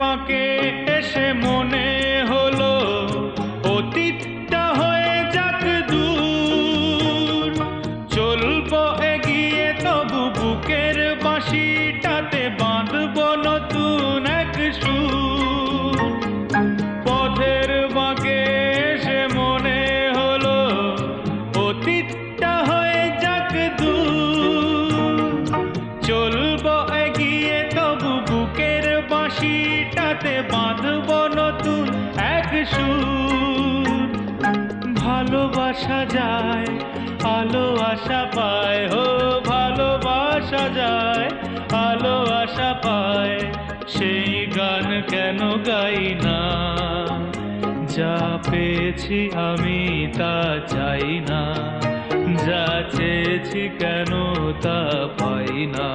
পাকে এসে মনে হলো অতীতটা হয়ে যাক দূর, চলবো এগিয়ে তবু বুকের বাঁশিটাতে বাঁধবো নতুন এক সুর। পথের বাঁকে এসে মনে হলো অতীতটা হয়ে যাক দূর, চলবো এগিয়ে তবু বুকের বাঁশিটাতে বাঁধবো নতুন এক সুর। ভালোবাসা যায় আলো আশা পায়, ও ভালোবাসা যায় আলো আশা পায়, সেই গান কেন গাই না? যা পেয়েছি আমি তা চাই না, যা চেয়েছি কেন তা পাই না।